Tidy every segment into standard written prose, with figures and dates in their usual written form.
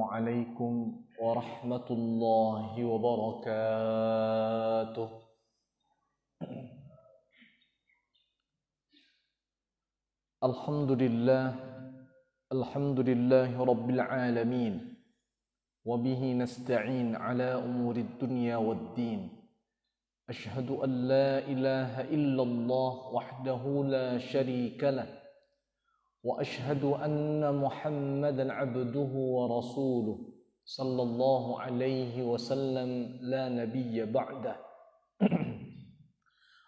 عليكم ورحمة الله وبركاته. الحمد لله رب العالمين وبه نستعين على أمور الدنيا والدين. أشهد أن لا إله إلا الله وحده لا شريك له وأشهد أن محمدا عبده ورسوله صلى الله عليه وسلم لا نبي بعده.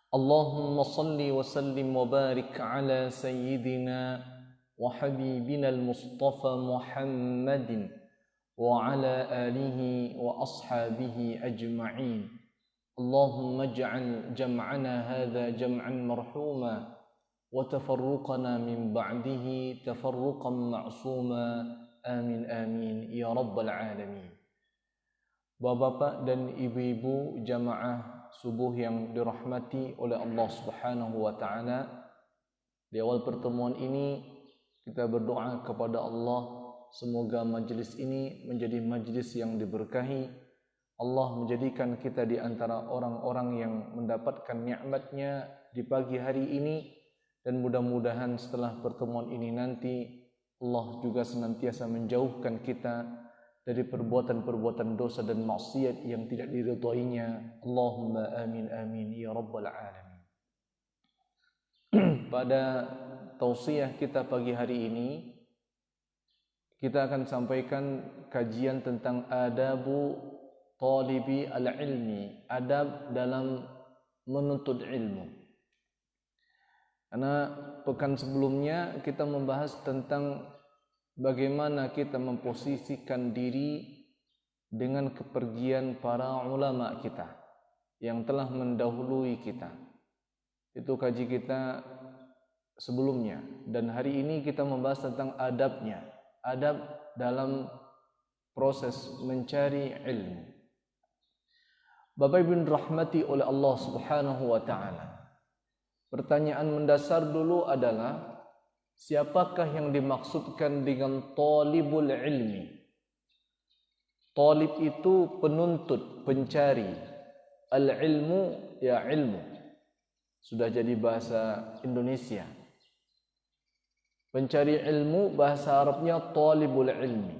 اللهم صل وسلم وبارك على سيدنا وحبيبنا المصطفى محمد وعلى آله وأصحابه أجمعين. اللهم اجعل جمعنا هذا جمعا مرحوما وتفرقنا من بعده تفرقا معصوما. Amin amin ya rabbal alamin. Bapak-bapak dan ibu-ibu jamaah subuh yang dirahmati oleh Allah Subhanahu wa taala, di awal pertemuan ini kita berdoa kepada Allah semoga majlis ini menjadi majlis yang diberkahi. Allah menjadikan kita di antara orang-orang yang mendapatkan nikmat-Nya di pagi hari ini, dan mudah-mudahan setelah pertemuan ini nanti Allah juga senantiasa menjauhkan kita dari perbuatan-perbuatan dosa dan maksiat yang tidak diridhoinya. Allahumma amin amin ya rabbal alamin. Pada tausiah kita pagi hari ini, kita akan sampaikan kajian tentang adabu talibi al-ilmi, adab dalam menuntut ilmu. Karena pekan sebelumnya kita membahas tentang bagaimana kita memposisikan diri dengan kepergian para ulama kita yang telah mendahului kita. Itu kaji kita sebelumnya, dan hari ini kita membahas tentang adabnya, adab dalam proses mencari ilmu. Bapak Ibu dirahmati oleh Allah Subhanahu wa taala, pertanyaan mendasar dulu adalah siapakah yang dimaksudkan dengan talibul ilmi? Talib itu penuntut, pencari. Al-ilmu ya ilmu. Sudah jadi bahasa Indonesia. Pencari ilmu bahasa Arabnya talibul ilmi.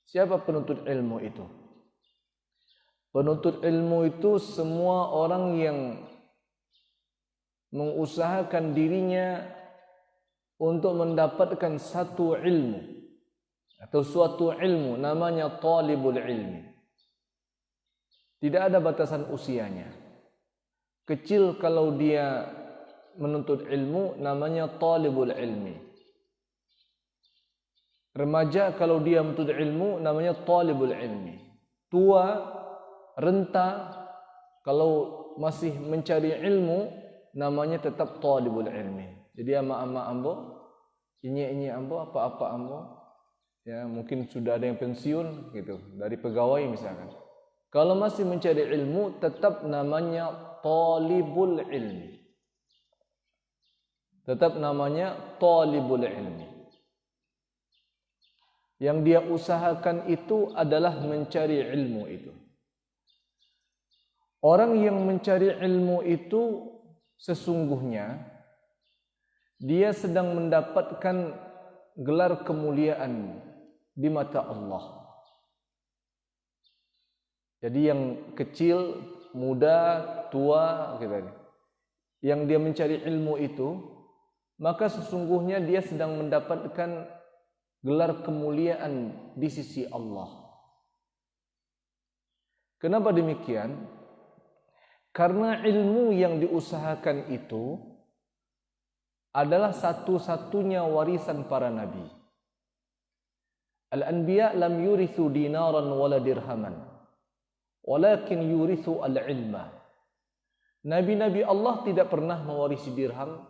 Siapa penuntut ilmu itu? Penuntut ilmu itu semua orang yang mengusahakan dirinya untuk mendapatkan satu ilmu atau suatu ilmu, namanya talibul ilmi. Tidak ada batasan usianya. Kecil kalau dia menuntut ilmu namanya talibul ilmi. Remaja kalau dia menuntut ilmu namanya talibul ilmi. Tua, renta kalau masih mencari ilmu namanya tetap talibul ilmi. Jadi ama-ama ambo, ini ambo, apa-apa ambo, ya mungkin sudah ada yang pensiun gitu dari pegawai misalkan. Kalau masih mencari ilmu tetap namanya talibul ilmi. Tetap namanya talibul ilmi. Yang dia usahakan itu adalah mencari ilmu itu. Orang yang mencari ilmu itu sesungguhnya dia sedang mendapatkan gelar kemuliaan di mata Allah. Jadi yang kecil, muda, tua gitu, yang dia mencari ilmu itu, maka sesungguhnya dia sedang mendapatkan gelar kemuliaan di sisi Allah. Kenapa demikian? Karena ilmu yang diusahakan itu adalah satu-satunya warisan para nabi. Al-anbiya lam yurithu dinaran wala dirhaman, walakin yurithu al-ilma. Nabi-nabi Allah tidak pernah mewarisi dirham.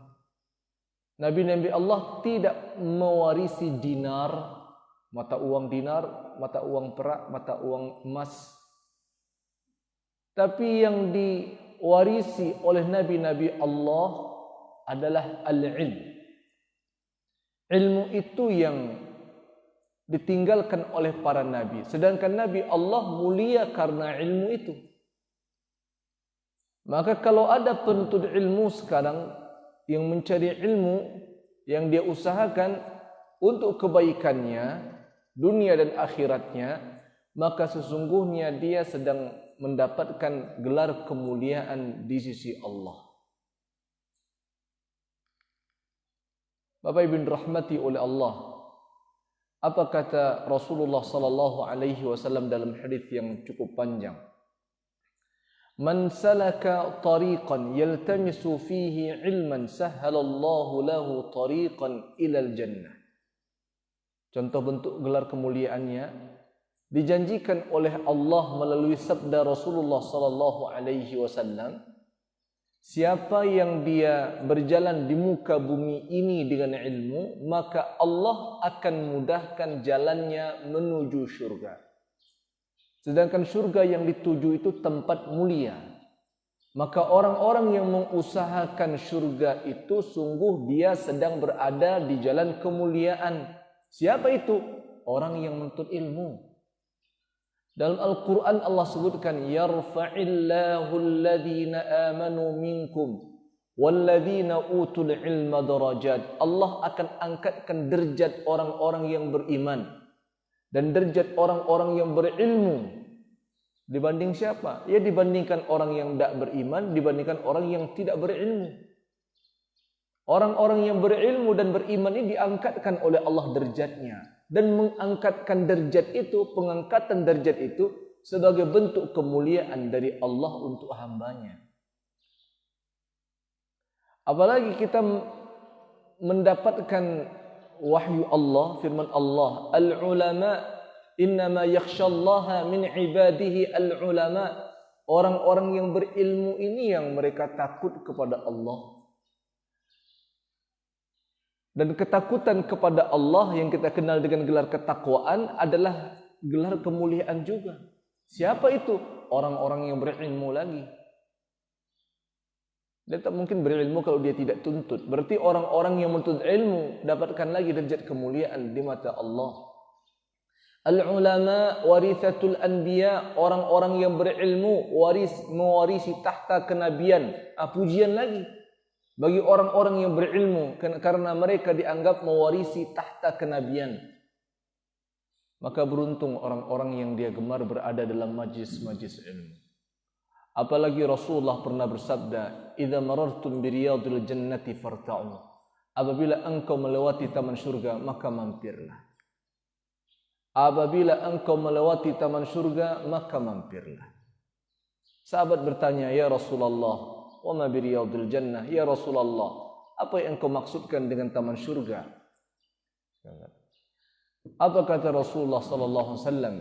Nabi-nabi Allah tidak mewarisi dinar, mata uang dinar, mata uang perak, mata uang emas. Tapi yang diwarisi oleh nabi-nabi Allah adalah al-ilm. Ilmu itu yang ditinggalkan oleh para nabi. Sedangkan Nabi Allah mulia karena ilmu itu. Maka kalau ada penuntut ilmu sekarang yang mencari ilmu, yang dia usahakan untuk kebaikannya, dunia dan akhiratnya, maka sesungguhnya dia sedang mendapatkan gelar kemuliaan di sisi Allah. Bapak Ibu rahmati oleh Allah, apa kata Rasulullah sallallahu alaihi wasallam dalam hadis yang cukup panjang? Man salaka tariqan yaltamisu fihi ilman sahhalallahu lahu tariqan ilal jannah. Contoh bentuk gelar kemuliaannya dijanjikan oleh Allah melalui sabda Rasulullah sallallahu alaihi wasallam, siapa yang dia berjalan di muka bumi ini dengan ilmu, maka Allah akan mudahkan jalannya menuju syurga. Sedangkan syurga yang dituju itu tempat mulia. Maka orang-orang yang mengusahakan syurga itu sungguh dia sedang berada di jalan kemuliaan. Siapa itu? Orang yang menuntut ilmu. Dalam Al-Quran Allah sebutkan, yarfa'illahu alladhina amanu minkum walladhina utul ilma darajat. Allah akan angkatkan derajat orang-orang yang beriman dan derajat orang-orang yang berilmu. Dibanding siapa? Ya dibandingkan orang yang tidak beriman, dibandingkan orang yang tidak berilmu. Orang-orang yang berilmu dan beriman ini diangkatkan oleh Allah derajatnya. Dan mengangkatkan derajat itu, pengangkatan derajat itu sebagai bentuk kemuliaan dari Allah untuk hambanya. Apalagi kita mendapatkan wahyu Allah, firman Allah, al-ulama innama yakhshallaha min ibadihi al-ulama. Orang-orang yang berilmu ini yang mereka takut kepada Allah. Dan ketakutan kepada Allah yang kita kenal dengan gelar ketakwaan adalah gelar kemuliaan juga. Siapa itu? Orang-orang yang berilmu lagi. Dia tak mungkin berilmu kalau dia tidak tuntut. Berarti orang-orang yang menuntut ilmu dapatkan lagi derajat kemuliaan di mata Allah. Al-ulama warithatul anbiya, orang-orang yang berilmu mewarisi tahta kenabian. Pujian lagi bagi orang-orang yang berilmu karena mereka dianggap mewarisi tahta kenabian. Maka beruntung orang-orang yang dia gemar berada dalam majlis-majlis ilmu. Apalagi Rasulullah pernah bersabda, "Idza marartum bi riyadil jannati farta'u." Apabila engkau melewati taman surga, maka mampirlah. Apabila engkau melewati taman surga, maka mampirlah. Sahabat bertanya, "Ya Rasulullah, wa ma bi riyadil jannah?" Ya Rasulullah, apa yang engkau maksudkan dengan taman surga? Apa kata Rasulullah sallallahu alaihi wasallam?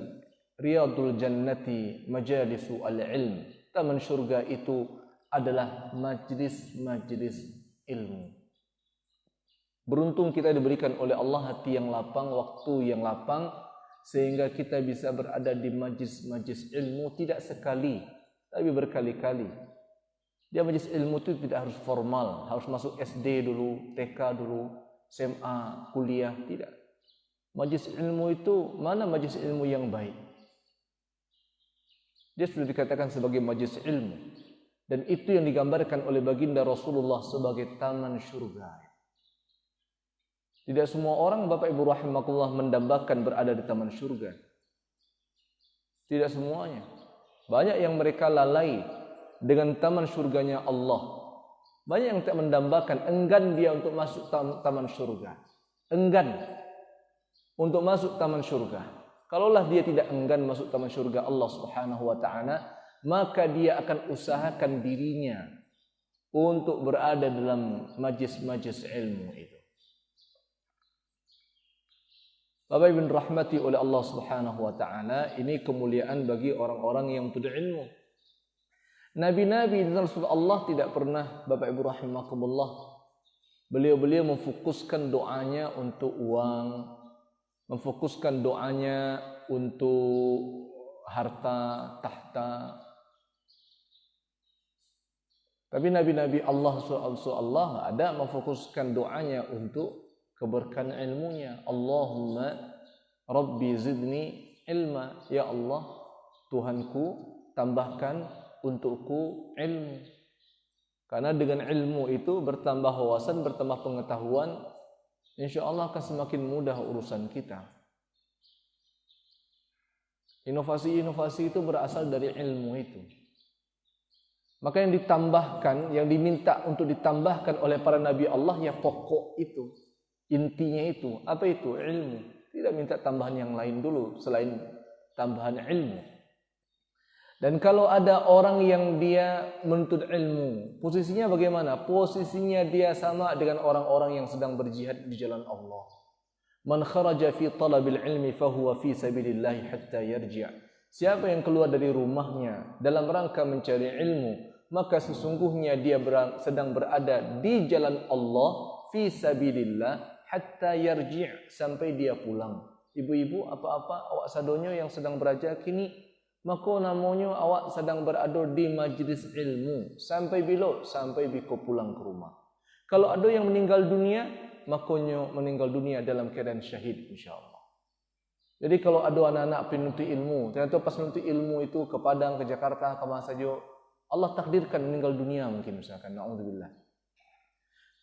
Riyadul jannati majalisu al-ilm. Taman surga itu adalah majlis-majlis ilmu. Beruntung kita diberikan oleh Allah hati yang lapang, waktu yang lapang, sehingga kita bisa berada di majlis-majlis ilmu tidak sekali, tapi berkali-kali. Dia majlis ilmu itu tidak harus formal, harus masuk SD dulu, TK dulu, SMA, kuliah, tidak. Majlis ilmu itu, mana majlis ilmu yang baik? Dia sudah dikatakan sebagai majlis ilmu. Dan itu yang digambarkan oleh baginda Rasulullah sebagai taman surga. Tidak semua orang, Bapak Ibu rahimakumullah, mendambakan berada di taman surga. Tidak semuanya. Banyak yang mereka lalai dengan taman surganya Allah. Banyak yang tak mendambakan, enggan dia untuk masuk taman surga. Enggan untuk masuk taman surga. Kalaulah dia tidak enggan masuk taman surga Allah Subhanahu wa taala, maka dia akan usahakan dirinya untuk berada dalam majlis-majlis ilmu itu. Bapak Ibu rahmati oleh Allah Subhanahu wa taala, ini kemuliaan bagi orang-orang yang menuntut ilmu. Nabi-nabi dan Rasul Allah tidak pernah, Bapak Ibu rahimakumullah, beliau-beliau memfokuskan doanya untuk uang, memfokuskan doanya untuk harta, tahta. Tapi nabi-nabi Allah Allah ada memfokuskan doanya untuk keberkahan ilmunya. Allahumma Rabbi zidni ilma. Ya Allah, Tuhanku, tambahkan untukku ilmu. Karena dengan ilmu itu bertambah wawasan, bertambah pengetahuan, insya Allah akan semakin mudah urusan kita. Inovasi-inovasi itu berasal dari ilmu itu. Maka yang ditambahkan, yang diminta untuk ditambahkan oleh para nabi Allah ya pokok itu, intinya itu. Apa itu? Ilmu. Tidak minta tambahan yang lain dulu selain tambahan ilmu. Dan kalau ada orang yang dia menuntut ilmu, posisinya bagaimana? Posisinya dia sama dengan orang-orang yang sedang berjihad di jalan Allah. Man kharaja fi talabil ilmi fahuwa fi sabilillahi hatta yarji'. Siapa yang keluar dari rumahnya dalam rangka mencari ilmu, maka sesungguhnya dia sedang berada di jalan Allah fi sabilillah hatta yarji', sampai dia pulang. Ibu-ibu, apa-apa awak sadonyo yang sedang beraja kini, maka namanya awak sedang berada di majlis ilmu sampai bila? Sampai biko pulang ke rumah. Kalau ada yang meninggal dunia, makanya meninggal dunia dalam keadaan syahid insyaallah. Jadi kalau ada anak-anak penuntut ilmu, ternyata pas menuntut ilmu itu ke Padang, ke Jakarta, ke mana saja, Allah takdirkan meninggal dunia mungkin misalkan, na'udzubillah.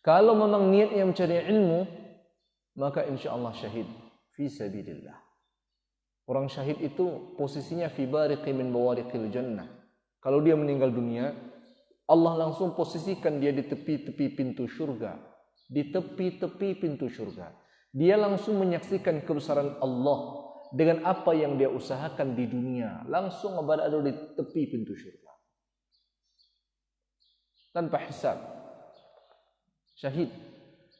Kalau memang niatnya mencari ilmu, maka insyaallah syahid fi sabilillah. Orang syahid itu posisinya fi bariqi min bawariqil jannah. Kalau dia meninggal dunia, Allah langsung posisikan dia di tepi-tepi pintu surga. Di tepi-tepi pintu surga. Dia langsung menyaksikan kebesaran Allah dengan apa yang dia usahakan di dunia. Langsung berada di tepi pintu surga. Tanpa hisab. Syahid.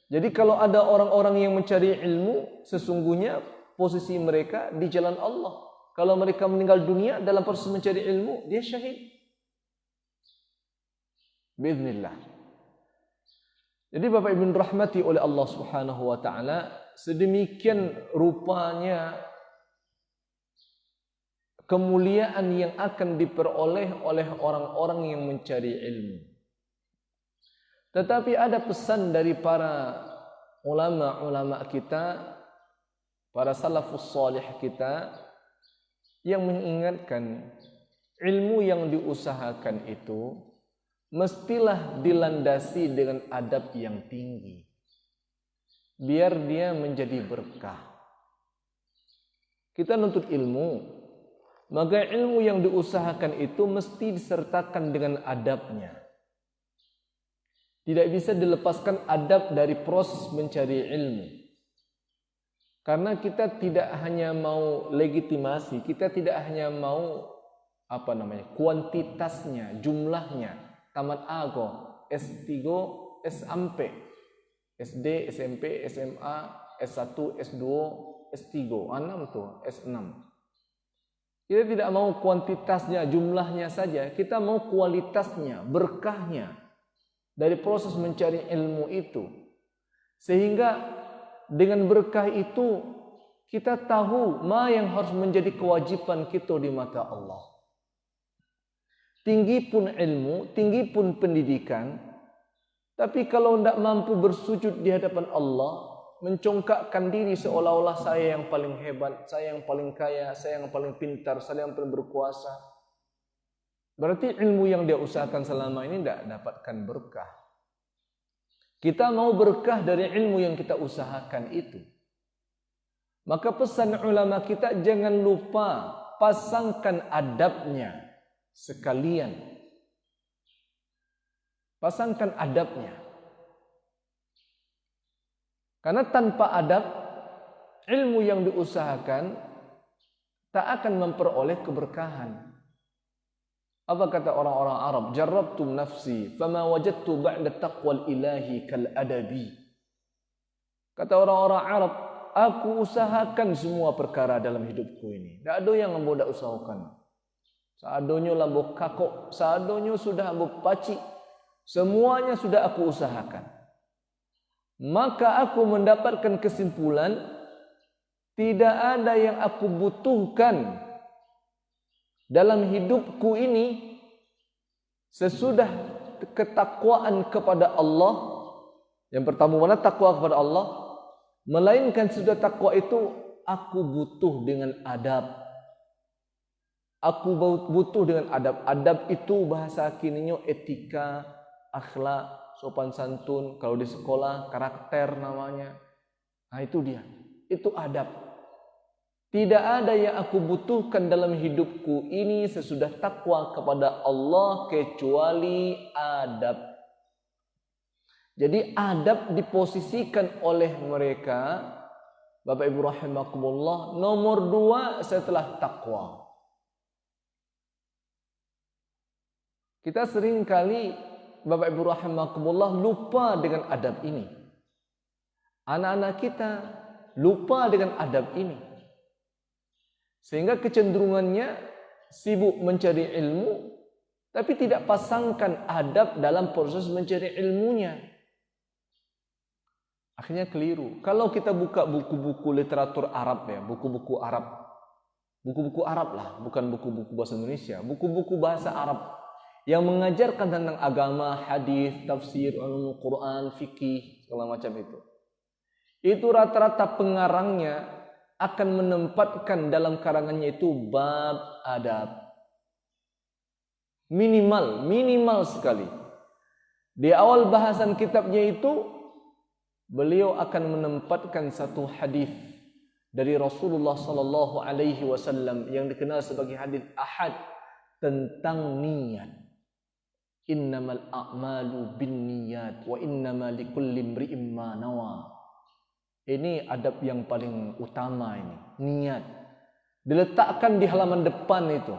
Jadi kalau ada orang-orang yang mencari ilmu, sesungguhnya posisi mereka di jalan Allah. Kalau mereka meninggal dunia dalam proses mencari ilmu, dia syahid. Biiznillah. Jadi Bapak Ibu rahmati oleh Allah Subhanahu wa taala, sedemikian rupanya kemuliaan yang akan diperoleh oleh orang-orang yang mencari ilmu. Tetapi ada pesan dari para ulama-ulama kita, para salafus salih kita, yang mengingatkan ilmu yang diusahakan itu mestilah dilandasi dengan adab yang tinggi, biar dia menjadi berkah. Kita nuntut ilmu, maka ilmu yang diusahakan itu mesti disertakan dengan adabnya. Tidak bisa dilepaskan adab dari proses mencari ilmu. Karena kita tidak hanya mau legitimasi, kita tidak hanya mau kuantitasnya, jumlahnya, tamat ago, S3, SMP, SD, SMP, SMA, S1, S2, S3, 6 tuh, S6. Kita tidak mau kuantitasnya, jumlahnya saja, kita mau kualitasnya, berkahnya dari proses mencari ilmu itu. Sehingga dengan berkah itu kita tahu ma yang harus menjadi kewajiban kita di mata Allah. Tinggi pun ilmu, tinggi pun pendidikan, tapi kalau tidak mampu bersujud di hadapan Allah, mencongkakkan diri seolah-olah saya yang paling hebat, saya yang paling kaya, saya yang paling pintar, saya yang paling berkuasa, berarti ilmu yang dia usahakan selama ini tidak dapatkan berkah. Kita mau berkah dari ilmu yang kita usahakan itu. Maka pesan ulama kita, jangan lupa pasangkan adabnya sekalian. Pasangkan adabnya. Karena tanpa adab, ilmu yang diusahakan tak akan memperoleh keberkahan. Apa kata orang-orang Arab? Jarrabtum nafsi fama wajadtu ba'da taqwal ilahi kal adabi. Kata orang-orang Arab, aku usahakan semua perkara dalam hidupku ini. Tak ada yang ambo dak usahakan. Seadonyo lambo kakok, seadonyo sudah ambo paci, semuanya sudah aku usahakan. Maka aku mendapatkan kesimpulan, tidak ada yang aku butuhkan dalam hidupku ini sesudah ketakwaan kepada Allah. Yang pertama mana takwa kepada Allah, melainkan sudah takwa itu aku butuh dengan adab. Aku butuh dengan adab. Adab itu bahasa kininya etika, akhlak, sopan santun. Kalau di sekolah karakter namanya. Nah itu dia. Itu adab. Tidak ada yang aku butuhkan dalam hidupku ini sesudah takwa kepada Allah kecuali adab. Jadi adab diposisikan oleh mereka, Bapak Ibu rahimakumullah, nomor 2 setelah takwa. Kita sering kali Bapak Ibu rahimakumullah lupa dengan adab ini. Anak-anak kita lupa dengan adab ini. Sehingga kecenderungannya sibuk mencari ilmu, tapi tidak pasangkan adab dalam proses mencari ilmunya. Akhirnya keliru. Kalau kita buka buku-buku literatur Arab ya, buku-buku Arab. Buku-buku Arab lah, bukan buku-buku bahasa Indonesia. Buku-buku bahasa Arab yang mengajarkan tentang agama, hadis, tafsir, ulumul Quran, fikih, segala macam itu. Itu rata-rata pengarangnya akan menempatkan dalam karangannya itu bab adab. Minimal sekali. Di awal bahasan kitabnya itu beliau akan menempatkan satu hadis dari Rasulullah sallallahu alaihi wasallam yang dikenal sebagai hadis ahad tentang niat. Innamal a'malu binniyat wa innamal likulli imri'in ma nawa. Ini adab yang paling utama ini, niat. Diletakkan di halaman depan itu.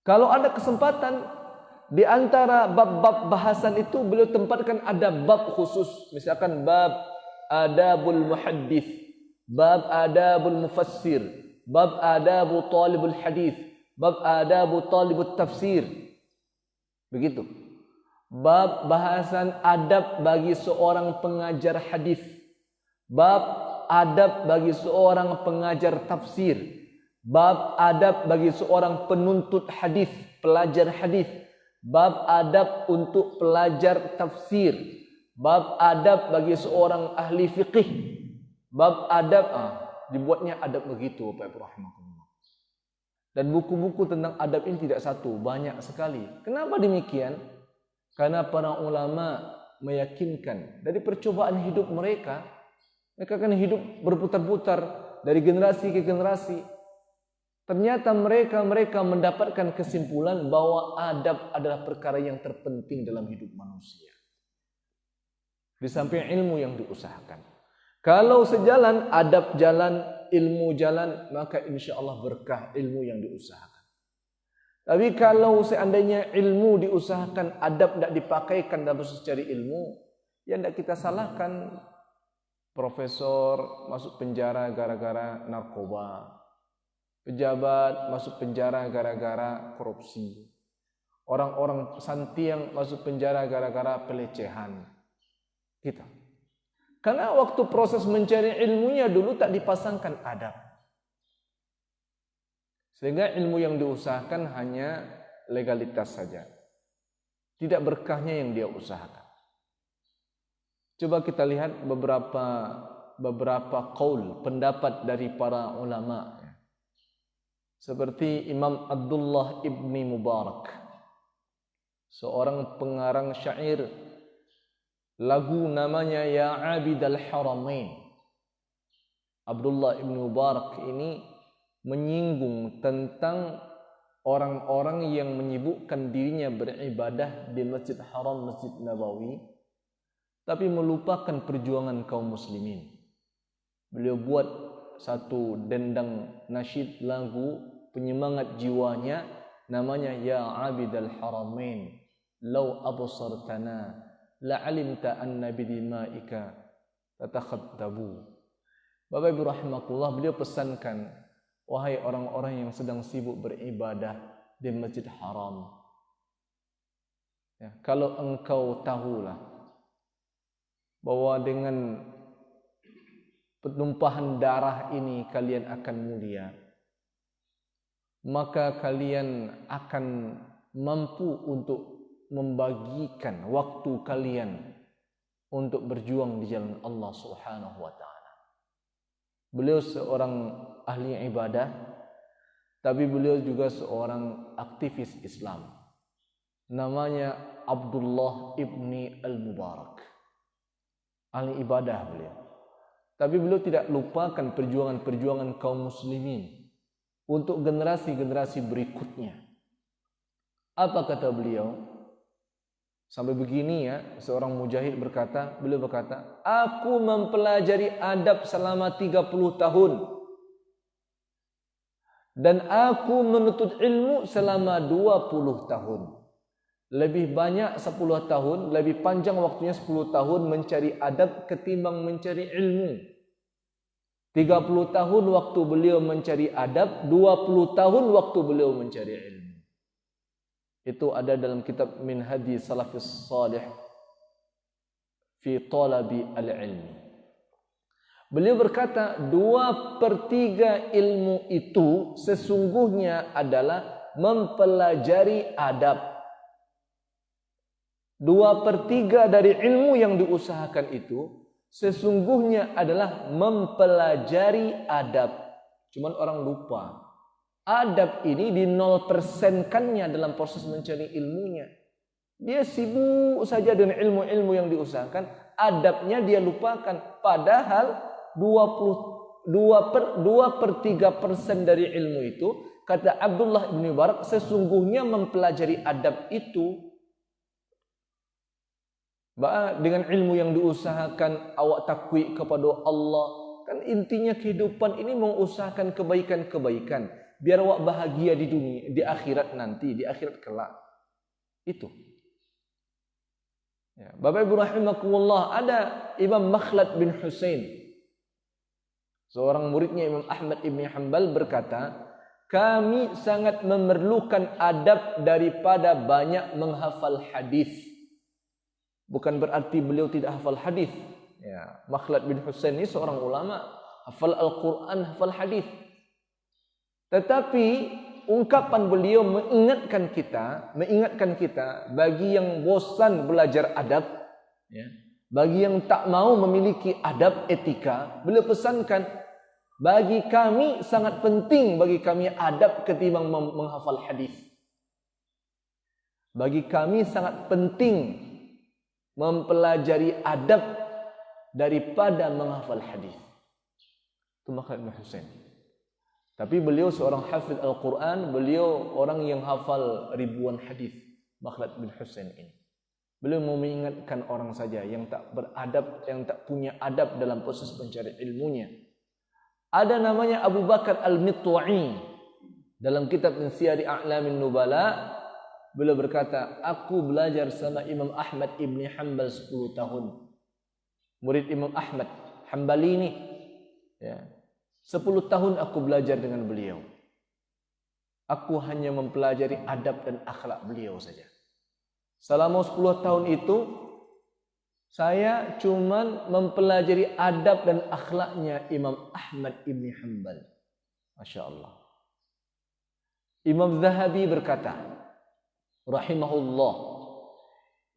Kalau ada kesempatan di antara bab-bab bahasan itu beliau tempatkan ada bab khusus, misalkan bab adabul muhaddits, bab adabul mufassir, bab adabu talibul hadis, bab adabu talibut tafsir. Begitu. Bab bahasan adab bagi seorang pengajar hadis. Bab adab bagi seorang pengajar tafsir. Bab adab bagi seorang penuntut hadis, pelajar hadis. Bab adab untuk pelajar tafsir. Bab adab bagi seorang ahli fiqih. Bab adab, dibuatnya adab begitu Bapak Ibu rahimakumullah. Dan buku-buku tentang adab ini tidak satu, banyak sekali. Kenapa demikian? Karena para ulama meyakinkan dari percobaan hidup mereka akan hidup berputar-putar dari generasi ke generasi. Ternyata mereka mendapatkan kesimpulan bahwa adab adalah perkara yang terpenting dalam hidup manusia. Di samping ilmu yang diusahakan. Kalau sejalan, adab jalan, ilmu jalan, maka insya Allah berkah ilmu yang diusahakan. Tapi kalau seandainya ilmu diusahakan, adab tidak dipakaikan dalam proses cari ilmu, ya tidak kita salahkan. Profesor masuk penjara gara-gara narkoba. Pejabat masuk penjara gara-gara korupsi. Orang-orang santiang masuk penjara gara-gara pelecehan. Gitu. Karena waktu proses mencari ilmunya dulu tak dipasangkan adab. Sehingga ilmu yang diusahakan hanya legalitas saja. Tidak berkahnya yang dia usahakan. Coba kita lihat beberapa qaul, pendapat dari para ulama. Seperti Imam Abdullah ibni Mubarak, seorang pengarang syair lagu namanya Ya Abidal Haramain. Abdullah ibni Mubarak ini menyinggung tentang orang-orang yang menyibukkan dirinya beribadah di Masjid Haram, Masjid Nabawi, tapi melupakan perjuangan kaum muslimin. Beliau buat satu dendang nasyid lagu penyemangat jiwanya namanya Ya Abidal Haramain law absartana la'alimta anna bidimaika tatakhaddabu. Bapak Ibu rahimakumullah, beliau pesankan, wahai orang-orang yang sedang sibuk beribadah di Masjid Haram, ya, kalau engkau tahulah bahwa dengan penumpahan darah ini kalian akan mulia, maka kalian akan mampu untuk membagikan waktu kalian untuk berjuang di jalan Allah Subhanahu wa taala. Beliau seorang ahli ibadah, tapi beliau juga seorang aktivis Islam. Namanya Abdullah ibni Al-Mubarak. Ahli ibadah beliau. Tapi beliau tidak lupakan perjuangan-perjuangan kaum muslimin untuk generasi-generasi berikutnya. Apa kata beliau? Sampai begini ya, seorang mujahid beliau berkata, aku mempelajari adab selama 30 tahun. Dan aku menuntut ilmu selama 20 tahun. Lebih banyak 10 tahun, lebih panjang waktunya 10 tahun mencari adab ketimbang mencari ilmu. 30 tahun waktu beliau mencari adab, 20 tahun waktu beliau mencari ilmu. Itu ada dalam kitab Minhaj Salafis Salih fi Talabi al-Ilmi. Beliau berkata, 2/3 ilmu itu sesungguhnya adalah mempelajari adab. 2/3 dari ilmu yang diusahakan itu sesungguhnya adalah mempelajari adab. Cuman orang lupa. Adab ini di 0%-kannya dalam proses mencari ilmunya. Dia sibuk saja dengan ilmu-ilmu yang diusahakan, adabnya dia lupakan. Padahal 2/3% dari ilmu itu, kata Abdullah bin Mubarak, sesungguhnya mempelajari adab itu. Dengan ilmu yang diusahakan, awak takwi kepada Allah. Kan intinya kehidupan ini mengusahakan kebaikan-kebaikan. Biar awak bahagia di dunia, di akhirat nanti, di akhirat kelak. Itu. Ya, Bapak Ibu rahimakumullah, ada Imam Makhlad bin Husain. Seorang muridnya Imam Ahmad ibn Hanbal berkata, kami sangat memerlukan adab daripada banyak menghafal hadis. Bukan berarti beliau tidak hafal hadis. Ya, Makhlad bin Husain ini seorang ulama, hafal Al-Quran, hafal hadis. Tetapi ungkapan beliau mengingatkan kita bagi yang bosan belajar adab, ya, bagi yang tak mau memiliki adab etika, beliau pesankan, bagi kami sangat penting bagi kami adab ketimbang menghafal hadis. Bagi kami sangat penting mempelajari adab daripada menghafal hadis. Itu Makhlad bin Husain. Tapi beliau seorang hafiz Al-Quran, beliau orang yang hafal ribuan hadis, Makhlad bin Husain ini. Beliau mau mengingatkan orang saja yang tak beradab, yang tak punya adab dalam proses mencari ilmunya. Ada namanya Abu Bakar Al-Mitwa'i. Dalam kitab Min Siyari A'lamin Nubala, beliau berkata, aku belajar sama Imam Ahmad ibn Hanbal 10 tahun. Murid Imam Ahmad, Hanbali ini. Ya. 10 tahun aku belajar dengan beliau. Aku hanya mempelajari adab dan akhlak beliau saja. Selama 10 tahun itu, saya cuma mempelajari adab dan akhlaknya Imam Ahmad ibn Hanbal. Masya Allah. Imam Zahabi berkata, rahimahullah,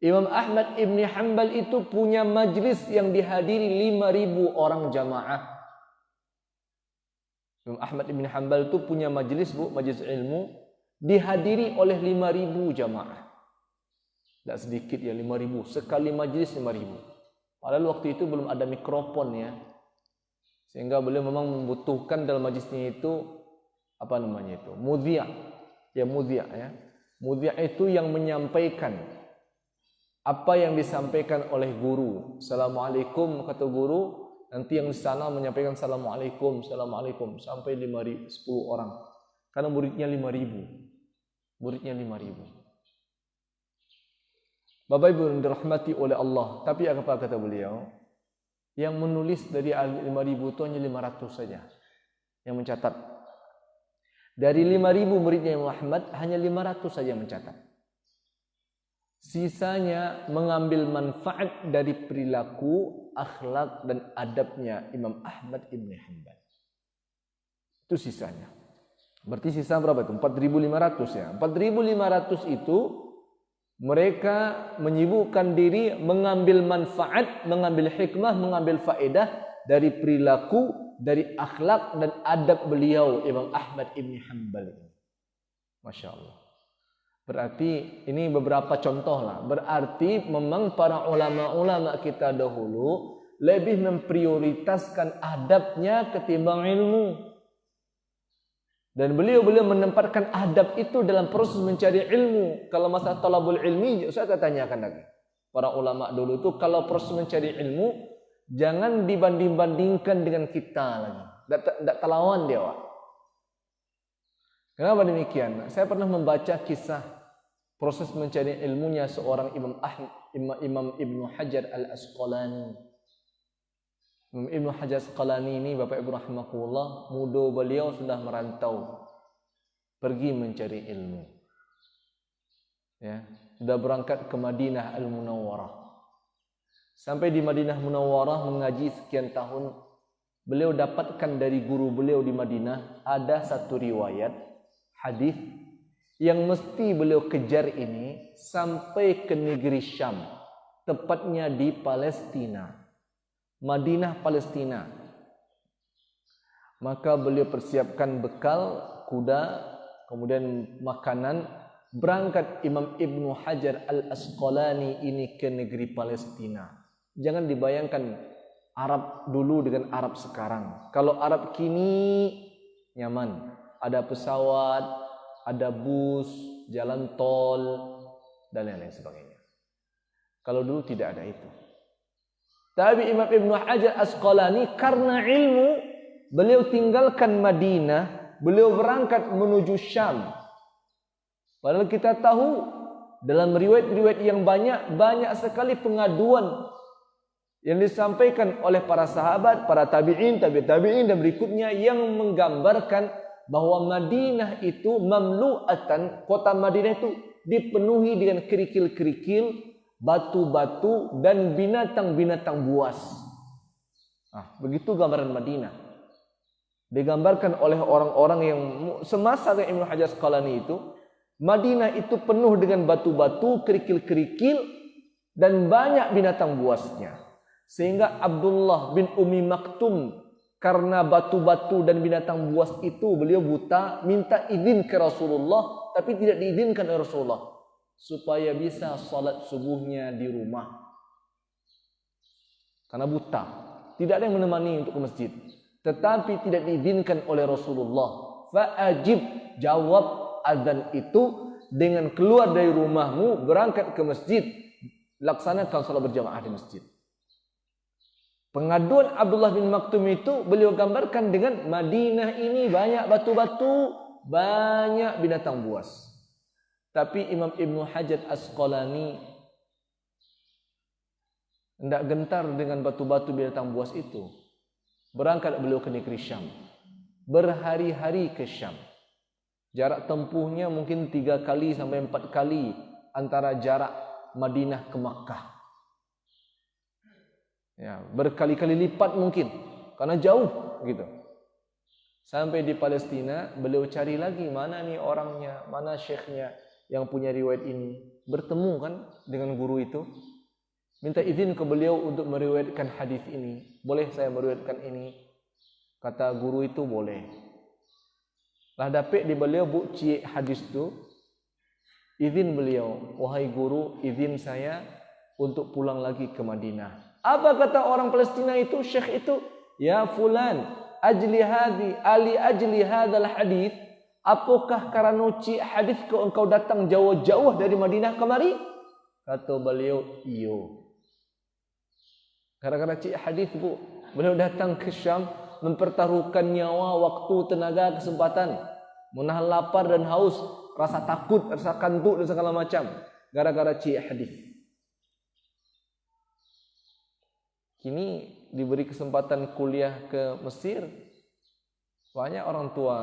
Imam Ahmad ibn Hanbal itu punya majlis yang dihadiri 5.000 orang jamaah. Imam Ahmad ibn Hanbal itu punya majlis ilmu, dihadiri oleh 5.000 jamaah. Tak sedikit ya, 5.000. Sekali majlis 5.000. Padahal waktu itu belum ada mikrofon ya. Sehingga beliau memang membutuhkan dalam majlisnya itu, apa namanya itu? Mudhi'a. Ya, mudhi'a ya. Mudhi'a itu yang menyampaikan apa yang disampaikan oleh guru. Assalamualaikum, kata guru. Nanti yang di sana menyampaikan Assalamualaikum, Assalamualaikum. Sampai 10 orang. Karena muridnya 5.000. Muridnya 5.000. Bapak Ibu yang dirahmati oleh Allah. Tapi apa kata beliau? Yang menulis dari 5.000 itu hanya 500 saja. Yang mencatat. Dari 5.000 muridnya Imam Ahmad, hanya 500 saja mencatat. Sisanya mengambil manfaat dari perilaku, akhlak dan adabnya Imam Ahmad ibn Hanbal. Itu sisanya. Berarti sisa berapa itu? 4.500 ya. 4.500 itu mereka menyibukkan diri mengambil manfaat, mengambil hikmah, mengambil faedah dari perilaku, dari akhlak dan adab beliau Imam Ahmad Ibn Hanbal. Masya Allah. Berarti ini beberapa contoh lah. Berarti memang para ulama-ulama kita dahulu lebih memprioritaskan adabnya ketimbang ilmu. Dan beliau menempatkan adab itu dalam proses mencari ilmu. Kalau masalah talabul ilmi, saya akan tanyakan lagi. Para ulama dulu itu kalau proses mencari ilmu, jangan dibanding-bandingkan dengan kita lagi. Tidak terlawan dia, Wak. Kenapa demikian? Saya pernah membaca kisah proses mencari ilmunya seorang Imam Ibnu Hajar Al-Asqalani. Imam Ibnu Hajar Al-Asqalani ini, Bapak Ibu rahimakumullah, muda beliau sudah merantau pergi mencari ilmu. Ya, sudah berangkat ke Madinah Al-Munawwarah. Sampai di Madinah Munawwarah mengaji sekian tahun, beliau dapatkan dari guru beliau di Madinah ada satu riwayat hadis yang mesti beliau kejar ini sampai ke negeri Syam, tepatnya di Palestina. Madinah Palestina. Maka beliau persiapkan bekal, kuda, kemudian makanan. Berangkat Imam Ibnu Hajar Al-Asqalani ini ke negeri Palestina. Jangan dibayangkan Arab dulu dengan Arab sekarang. Kalau Arab kini nyaman, ada pesawat, ada bus, jalan tol, dan lain-lain sebagainya. Kalau dulu tidak ada itu. Tapi Imam Ibnu Hajar Asqalani karena ilmu, beliau tinggalkan Madinah, beliau berangkat menuju Syam. Padahal kita tahu dalam riwayat-riwayat yang banyak sekali pengaduan yang disampaikan oleh para sahabat, para tabi'in, tabi'in dan berikutnya yang menggambarkan bahwa Madinah itu mamlu'atan, kota Madinah itu dipenuhi dengan kerikil-kerikil, batu-batu dan binatang-binatang buas. Begitu gambaran Madinah. Digambarkan oleh orang-orang yang semasa dengan Ibnu Hajar Asqalani itu, Madinah itu penuh dengan batu-batu, kerikil-kerikil dan banyak binatang buasnya. Sehingga Abdullah bin Ummi Maktum karena batu-batu dan binatang buas itu beliau buta, minta izin ke Rasulullah tapi tidak diizinkan oleh Rasulullah supaya bisa salat subuhnya di rumah. Karena buta, tidak ada yang menemani untuk ke masjid. Tetapi tidak diizinkan oleh Rasulullah. Fa'ajib, jawab azan itu dengan keluar dari rumahmu, berangkat ke masjid, laksanakan salat berjamaah di masjid. Pengaduan Abdullah bin Maktum itu beliau gambarkan dengan Madinah ini banyak batu-batu, banyak binatang buas. Tapi Imam Ibnu Hajar Asqalani tidak gentar dengan batu-batu binatang buas itu. Berangkat beliau ke negeri Syam. Berhari-hari ke Syam. Jarak tempuhnya mungkin 3 kali sampai 4 kali antara jarak Madinah ke Makkah. Ya, berkali-kali lipat mungkin karena jauh gitu. Sampai di Palestina beliau cari lagi mana nih orangnya, mana syekhnya yang punya riwayat ini. Bertemu kan dengan guru itu, minta izin ke beliau untuk meriwayatkan hadis ini. Boleh saya meriwayatkan ini? Kata guru itu boleh. Lah dapet di beliau buci hadis itu, izin beliau, wahai guru, izin saya untuk pulang lagi ke Madinah. Apa kata orang Palestina itu, syekh itu? Ya fulan, ajli hadzal hadis. Apakah karena hadis engkau datang jauh-jauh dari Madinah kemari? Kata beliau, iyo. Gara-gara cik hadis bu, beliau datang ke Syam mempertaruhkan nyawa, waktu, tenaga, kesempatan, menahan lapar dan haus, rasa takut, rasa kantuk dan segala macam. Gara-gara cik hadis. Kini diberi kesempatan kuliah ke Mesir, banyak orang tua,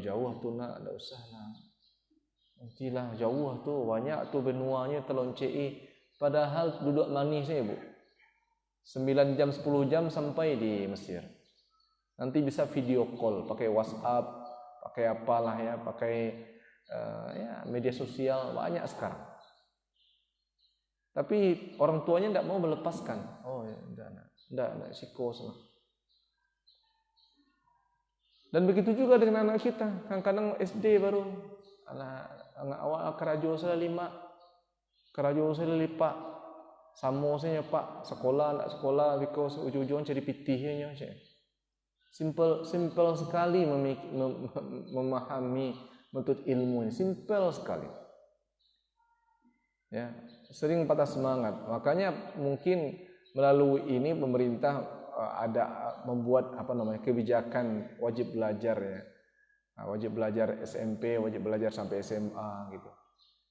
jauh tu nak, tak usah nak. Nantilah jauh tu, banyak tu benuanya teloncei. Padahal duduk manis ni bu. 9 jam, 10 jam sampai di Mesir. Nanti bisa video call, pakai WhatsApp, pakai apalah ya, pakai media sosial, banyak sekarang. Tapi orang tuanya tidak mau melepaskan. Oh ya, tidak, siko sana. Dan begitu juga dengan anak kita. Kadang-kadang SD baru. Anak awal kerajo saya 5. Kerajo saya lipat. Samo saya pak. Sekolah, anak sekolah. Because ujung-ujung jadi pitihnya. Simple sekali memahami menuntut ilmu ini. Simple sekali. Ya, sering patah semangat. Makanya mungkin melalui ini pemerintah ada membuat kebijakan wajib belajar ya. Wajib belajar SMP, wajib belajar sampai SMA gitu.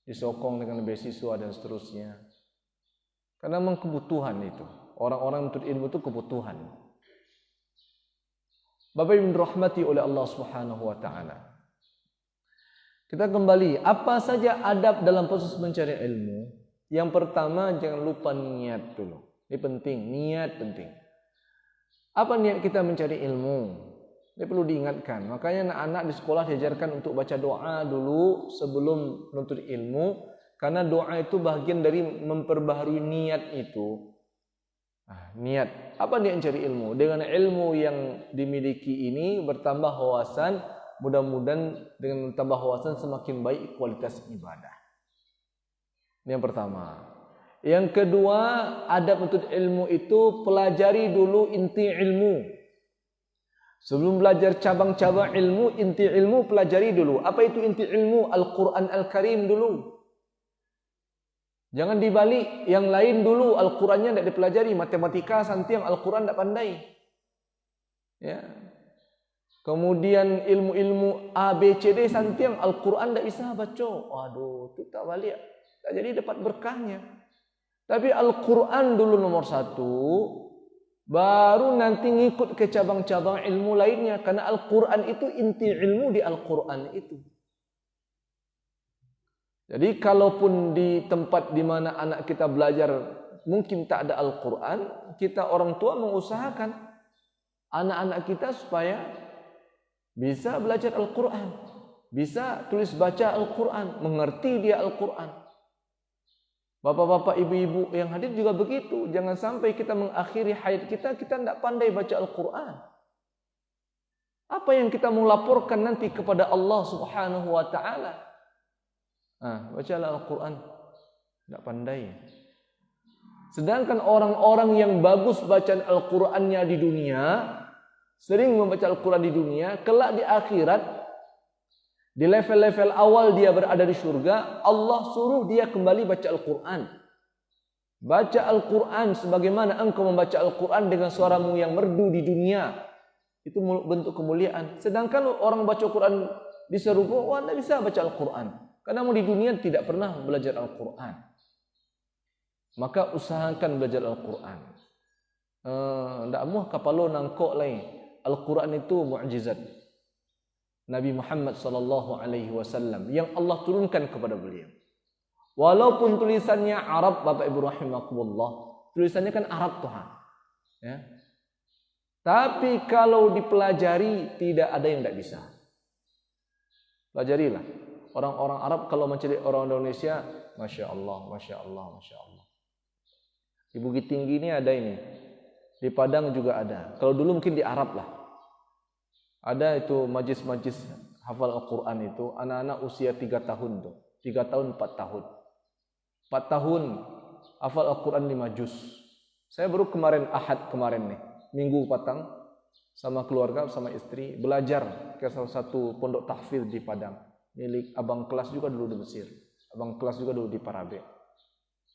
Disokong dengan beasiswa dan seterusnya. Karena memang kebutuhan itu. Orang-orang menuntut ilmu itu kebutuhan. Bapak Ibu dirahmati oleh Allah Subhanahu wa taala. Kita kembali, apa saja adab dalam proses mencari ilmu? Yang pertama, jangan lupa niat dulu. Ini penting, niat penting. Apa niat kita mencari ilmu? Ini perlu diingatkan. Makanya anak-anak di sekolah diajarkan untuk baca doa dulu sebelum menuntut ilmu. Karena doa itu bagian dari memperbaharui niat itu. Niat. Apa niat mencari ilmu? Dengan ilmu yang dimiliki ini bertambah wawasan. Mudah-mudahan dengan bertambah wawasan semakin baik kualitas ibadah. Ini yang pertama. Yang kedua, adab menuntut ilmu itu pelajari dulu inti ilmu. Sebelum belajar cabang-cabang ilmu, inti ilmu pelajari dulu. Apa itu inti ilmu? Al-Quran Al-Karim dulu. Jangan dibalik, yang lain dulu. Al-Qurannya tidak dipelajari. Matematika, santiang, Al-Quran tidak pandai. Ya. Kemudian ilmu-ilmu A, B, C, D, santiang, Al-Quran tidak bisa baca. Waduh, itu tak balik. Tak jadi dapat berkahnya. Tapi Al-Quran dulu nomor 1. Baru nanti ngikut ke cabang-cabang ilmu lainnya. Karena Al-Quran itu inti ilmu di Al-Quran itu. Jadi kalaupun di tempat di mana anak kita belajar mungkin tak ada Al-Quran, kita orang tua mengusahakan anak-anak kita supaya bisa belajar Al-Quran, bisa tulis baca Al-Quran, mengerti dia Al-Quran. Bapak-bapak, ibu-ibu yang hadir juga begitu. Jangan sampai kita mengakhiri hayat kita tidak pandai baca Al-Quran. Apa yang kita mau laporkan nanti kepada Allah Subhanahu wa ta'ala? Bacalah Al-Quran. Tidak pandai. Sedangkan orang-orang yang bagus bacaan Al-Qurannya di dunia, sering membaca Al-Quran di dunia, kelak di akhirat, di level-level awal dia berada di surga, Allah suruh dia kembali baca Al-Quran. Baca Al-Quran sebagaimana engkau membaca Al-Quran dengan suaramu yang merdu di dunia. Itu bentuk kemuliaan. Sedangkan orang baca Al-Quran di surga, tidak bisa baca Al-Quran. Karena di dunia tidak pernah belajar Al-Quran. Maka usahakan belajar Al-Quran. Tidak muah kapalo nangkok lain. Al-Quran itu mukjizat Nabi Muhammad sallallahu alaihi wasallam yang Allah turunkan kepada beliau. Walaupun tulisannya Arab, Bapak Ibu rahimakumullah, tulisannya kan Arab Tuhan. Ya. Tapi kalau dipelajari tidak ada yang tidak bisa. Pelajarilah. Orang-orang Arab kalau mencari orang Indonesia, Masya Allah, Masya Allah, Masya Allah. Di Bukit Tinggi ini ada ini. Di Padang juga ada. Kalau dulu mungkin di Arab lah. Ada itu majlis-majlis hafal Al-Quran itu. Anak-anak usia 3 tahun tuh. 3 tahun, 4 tahun. 4 tahun hafal Al-Quran 5 juz. Saya baru Ahad kemarin nih. Minggu patang. Sama keluarga, sama istri. Belajar ke salah satu pondok tahfidz di Padang. Milik abang kelas juga dulu di Mesir. Abang kelas juga dulu di Parabe.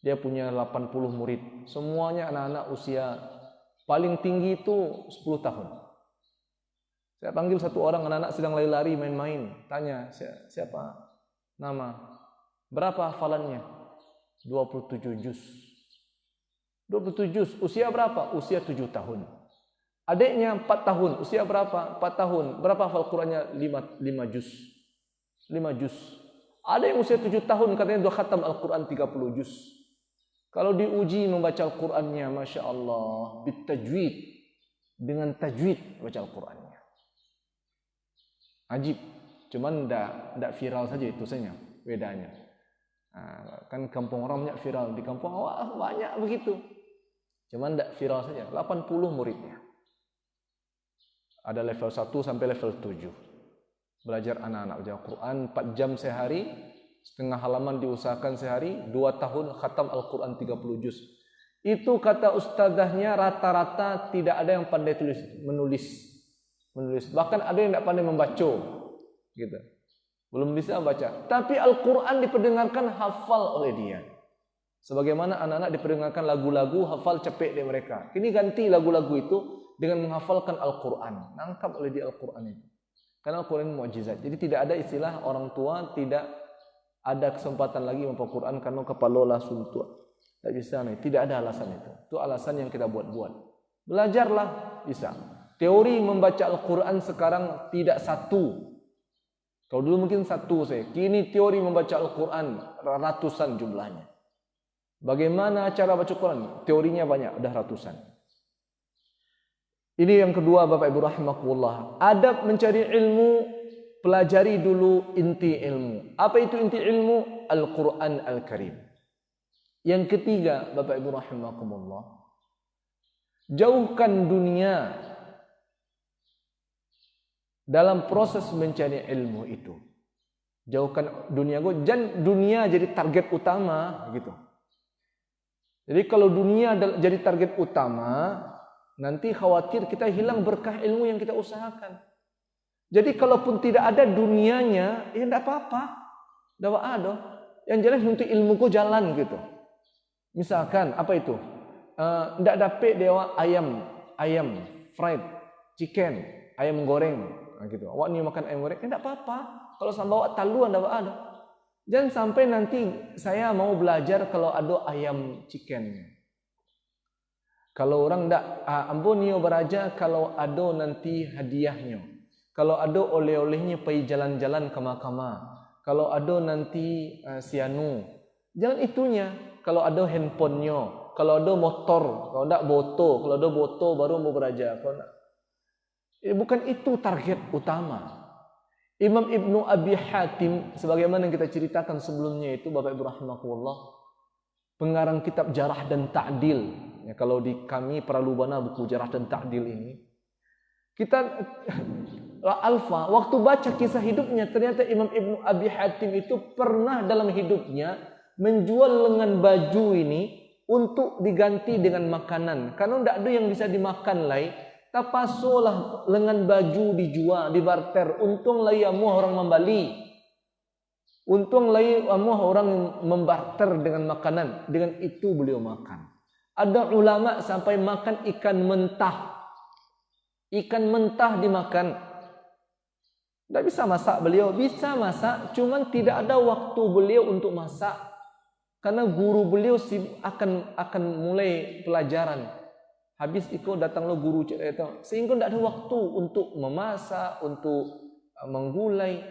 Dia punya 80 murid. Semuanya anak-anak usia paling tinggi itu 10 tahun. Saya panggil satu orang anak-anak sedang lari-lari main-main. Tanya, siapa? Nama. Berapa hafalannya? 27 juz. 27 juz. Usia berapa? Usia 7 tahun. Adiknya 4 tahun. Usia berapa? 4 tahun. Berapa hafal Qurannya? 5 juz. 5 juz. Ada yang usia 7 tahun katanya sudah khatam Al-Quran 30 juz. Kalau diuji membaca Al-Qurannya, Masya Allah, bitajwid, dengan tajwid baca Al-Qurannya. Ajib. Cuman tidak viral saja itu saja bedanya. Kan kampung orang banyak viral. Di kampung awal banyak begitu. Cuman tidak viral saja. 80 muridnya. Ada level 1 sampai level 7. Belajar anak-anak baca Quran 4 jam sehari, setengah halaman diusahakan sehari, 2 tahun khatam Al-Quran 30 juz. Itu kata ustazahnya rata-rata tidak ada yang pandai menulis. Bahkan ada yang tidak pandai membaca. Gitu. Belum bisa baca. Tapi Al-Quran diperdengarkan hafal oleh dia. Sebagaimana anak-anak diperdengarkan lagu-lagu, hafal cepet dari mereka. Ini ganti lagu-lagu itu dengan menghafalkan Al-Quran. Nangkap oleh dia Al-Quran itu. Karena Al-Quran mukjizat. Jadi tidak ada istilah orang tua tidak ada kesempatan lagi membaca Quran karena kepala lah tua. Tak bisa nih. Tidak ada alasan itu. Itu alasan yang kita buat-buat. Belajarlah bisa. Teori membaca Al-Quran sekarang tidak satu. Kalau dulu mungkin satu saya. Kini teori membaca Al-Quran ratusan jumlahnya. Bagaimana cara baca Quran? Teorinya banyak, udah ratusan. Ini yang kedua Bapak Ibu rahimakumullah. Adab mencari ilmu, pelajari dulu inti ilmu. Apa itu inti ilmu? Al-Quran Al-Karim. Yang ketiga Bapak Ibu rahimakumullah. Jauhkan dunia dalam proses mencari ilmu itu. Jauhkan dunia. Jangan dunia jadi target utama gitu. Jadi kalau dunia jadi target utama, nanti khawatir kita hilang berkah ilmu yang kita usahakan. Jadi kalaupun tidak ada dunianya, ya tidak apa-apa. Tidak ada. Yang jelas untuk ilmuku jalan gitu. Misalkan apa itu? Tidak dapat dewa ayam fried chicken, ayam goreng gitu. Awak ni makan ayam goreng, tidak apa-apa. Kalau sampai bawa taluan tidak ada. Jangan sampai nanti saya mau belajar kalau ada ayam chicken. Kalau orang tidak, ambonio beraja kalau ada nanti hadiahnya. Kalau ada oleh-olehnya pergi jalan-jalan ke mahkamah. Kalau ada nanti sianu. Jangan itunya. Kalau ada handphonenya. Kalau ada motor. Kalau tidak boto. Kalau ada boto baru mau beraja. Kalau tidak. Bukan itu target utama. Imam Ibnu Abi Hatim, sebagaimana yang kita ceritakan sebelumnya itu, Bapak Ibu rahimakumullah, pengarang kitab Jarah dan Ta'dil. Ya, kalau di kami Pralubana buku Jarah dan Ta'dil ini, kita Alfa, waktu baca kisah hidupnya, ternyata Imam Ibnu Abi Hatim itu pernah dalam hidupnya menjual lengan baju ini untuk diganti dengan makanan. Karena tidak ada yang bisa dimakan lain. Tapasolah lengan baju dijual, dibarter. Untung lah amuh orang membeli. Untung lah amuh orang membarter dengan makanan. Dengan itu beliau makan. Ada ulama sampai makan ikan mentah. Ikan mentah dimakan. Tidak bisa masak beliau. Bisa masak, cuman tidak ada waktu beliau untuk masak. Karena guru beliau akan mulai pelajaran. Habis itu datanglah guru cerita, sehingga tidak ada waktu untuk memasak, untuk menggulai.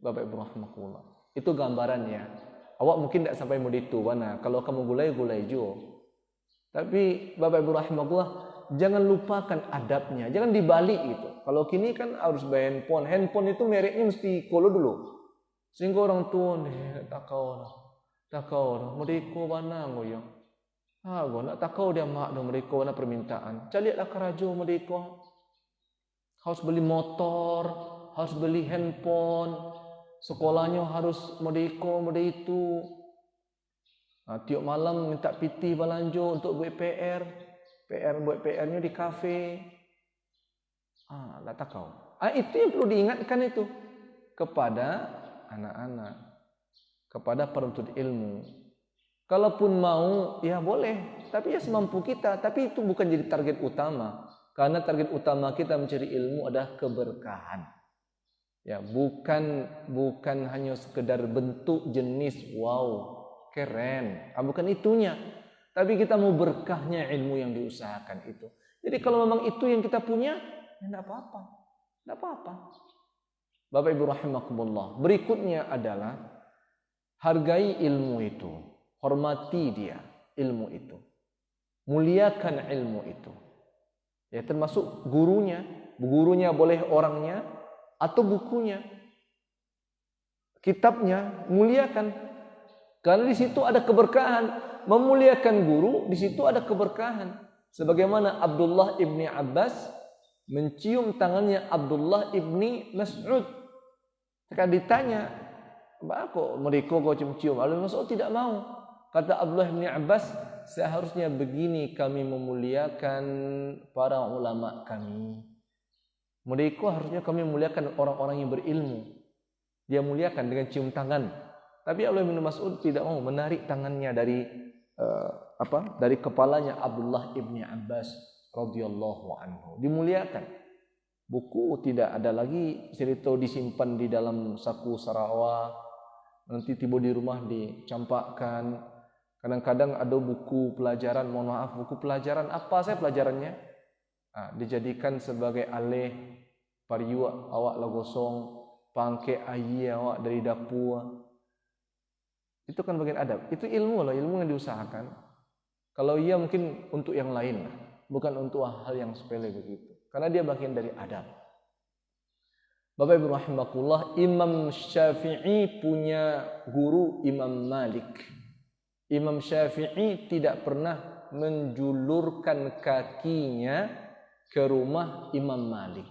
Bapak Ibu rahimakumullah. Itu gambarannya. Awak mungkin tidak sampai muditu mana. Kalau kamu gulai juga. Tapi Bapak Ibu rahimakumullah, jangan lupakan adabnya. Jangan dibalik gitu. Kalau kini kan harus bayar handphone. Handphone itu mereknya mesti kolo dulu. Sehingga orang tua tak kau mudiku mana ngoyo. Gua nak takau dia mak dong mereka nak permintaan. Calilah kerajo mereka. Harus beli motor, harus beli handphone. Sekolahnya harus mereka itu. Tiap malam minta piti balanjo untuk buat PR. Buat PR-nya di kafe. Tak takau. Itu yang perlu diingatkan itu kepada anak-anak, kepada penuntut ilmu. Kalaupun mau, ya boleh. Tapi ya semampu kita. Tapi itu bukan jadi target utama. Karena target utama kita mencari ilmu adalah keberkahan. Ya, bukan hanya sekedar bentuk jenis, wow, keren. Bukan itunya. Tapi kita mau berkahnya ilmu yang diusahakan itu. Jadi kalau memang itu yang kita punya, ya tidak apa-apa. Tidak apa-apa. Bapak Ibu rahimakumullah. Berikutnya adalah hargai ilmu itu. Hormati dia, ilmu itu. Muliakan ilmu itu. Ya, termasuk gurunya. Gurunya boleh orangnya atau bukunya. Kitabnya, muliakan. Karena di situ ada keberkahan. Memuliakan guru, di situ ada keberkahan. Sebagaimana Abdullah ibni Abbas mencium tangannya Abdullah ibni Mas'ud. Ketika ditanya, kok mereka kau cium-cium? Abdullah Mas'ud tidak mau. Kata Abdullah bin Abbas, seharusnya begini kami memuliakan para ulama kami. Mereka harusnya kami memuliakan orang-orang yang berilmu. Dia muliakan dengan cium tangan. Tapi Abdullah bin Mas'ud tidak mau menarik tangannya dari dari kepalanya Abdullah ibni Abbas radhiyallahu anhu. Dimuliakan. Buku tidak ada lagi cerita disimpan di dalam saku Sarawak. Nanti tiba di rumah dicampakkan. Kadang-kadang ada buku pelajaran, mohon maaf, buku pelajaran apa saya pelajarannya? Dijadikan sebagai alih pariu awak lagosong, pangke ayi awak dari dapur. Itu kan bagian adab. Itu ilmu loh, ilmu yang diusahakan. Kalau iya mungkin untuk yang lain, bukan untuk hal yang sepele begitu. Karena dia bagian dari adab. Bapak Ibu rahimakumullah, Imam Syafi'i punya guru Imam Malik. Imam Syafi'i tidak pernah menjulurkan kakinya ke rumah Imam Malik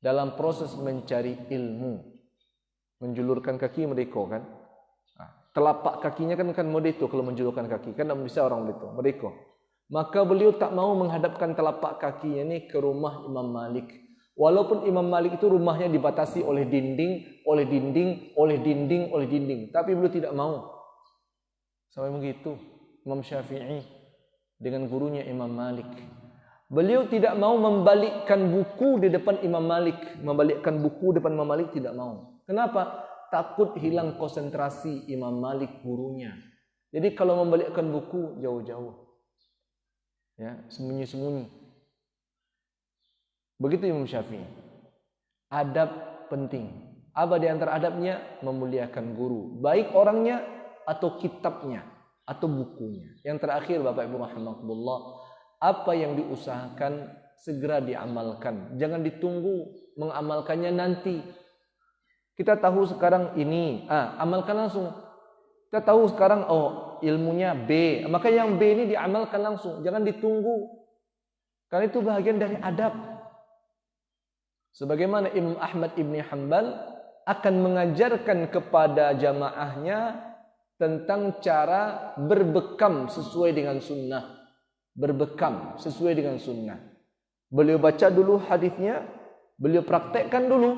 dalam proses mencari ilmu. Menjulurkan kaki mereka kan, telapak kakinya kan model itu kalau menjulurkan kaki kan tidak bisa orang itu mereka. Maka beliau tak mau menghadapkan telapak kakinya ini ke rumah Imam Malik. Walaupun Imam Malik itu rumahnya dibatasi oleh dinding, tapi beliau tidak mau. Sampai begitu Imam Syafi'i dengan gurunya Imam Malik. Beliau tidak mau membalikkan buku di depan Imam Malik. Membalikkan buku depan Imam Malik tidak mau. Kenapa? Takut hilang konsentrasi Imam Malik gurunya. Jadi kalau membalikkan buku jauh-jauh. Ya, sembunyi-sembunyi. Begitu Imam Syafi'i. Adab penting. Apa di antara adabnya? Memuliakan guru. Baik orangnya atau kitabnya atau bukunya. Yang terakhir Bapak Ibu rahimakumullah, apa yang diusahakan segera diamalkan. Jangan ditunggu mengamalkannya nanti. Kita tahu sekarang ini, amalkan langsung. Kita tahu sekarang ilmunya B, maka yang B ini diamalkan langsung. Jangan ditunggu. Karena itu bagian dari adab. Sebagaimana Imam Ahmad ibni Hanbal akan mengajarkan kepada jamaahnya tentang cara berbekam sesuai dengan sunnah. Berbekam sesuai dengan sunnah. Beliau baca dulu hadisnya, beliau praktekkan dulu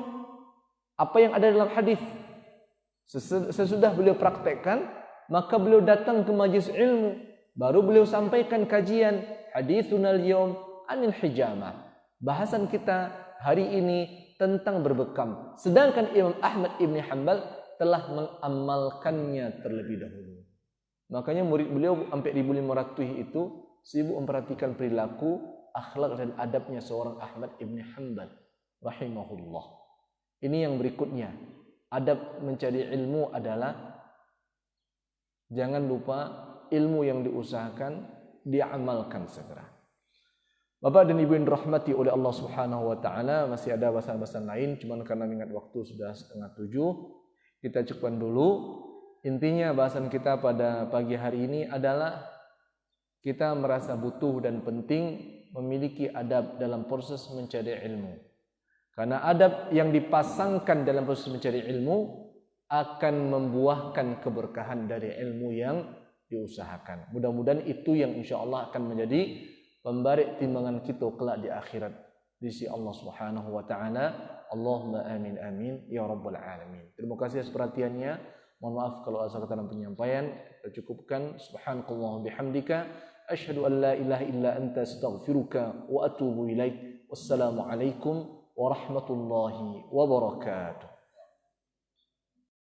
apa yang ada dalam hadis. Sesudah beliau praktekkan, maka beliau datang ke majlis ilmu, baru beliau sampaikan kajian haditsunal yaum anil hijamah. Bahasan kita hari ini tentang berbekam. Sedangkan Imam Ahmad ibni Hanbal telah mengamalkannya terlebih dahulu. Makanya murid beliau sampai 1500 itu sibuk memperhatikan perilaku, akhlak dan adabnya seorang Ahmad ibni Hanbal rahimahullah. Ini yang berikutnya. Adab mencari ilmu adalah jangan lupa ilmu yang diusahakan diamalkan segera. Bapak dan Ibu yang dirahmati oleh Allah Subhanahu wa taala, masih ada bahasan-bahasan lain, cuman karena mengingat waktu sudah 6:30, kita cukupkan dulu. Intinya bahasan kita pada pagi hari ini adalah kita merasa butuh dan penting memiliki adab dalam proses mencari ilmu. Karena adab yang dipasangkan dalam proses mencari ilmu akan membuahkan keberkahan dari ilmu yang diusahakan. Mudah-mudahan itu yang insya-Allah akan menjadi pembarik timbangan kita kelak di akhirat di sisi Allah Subhanahu wa taala. Allahumma amin amin ya rabbal alamin. Terima kasih atas perhatiannya. Mohon maaf kalau ada kata dalam penyampaian. Kita cukupkan. Subhanakallah bihamdika asyhadu an la ilaha illa anta astaghfiruka wa atubu ilaik. Wassalamualaikum warahmatullahi wabarakatuh.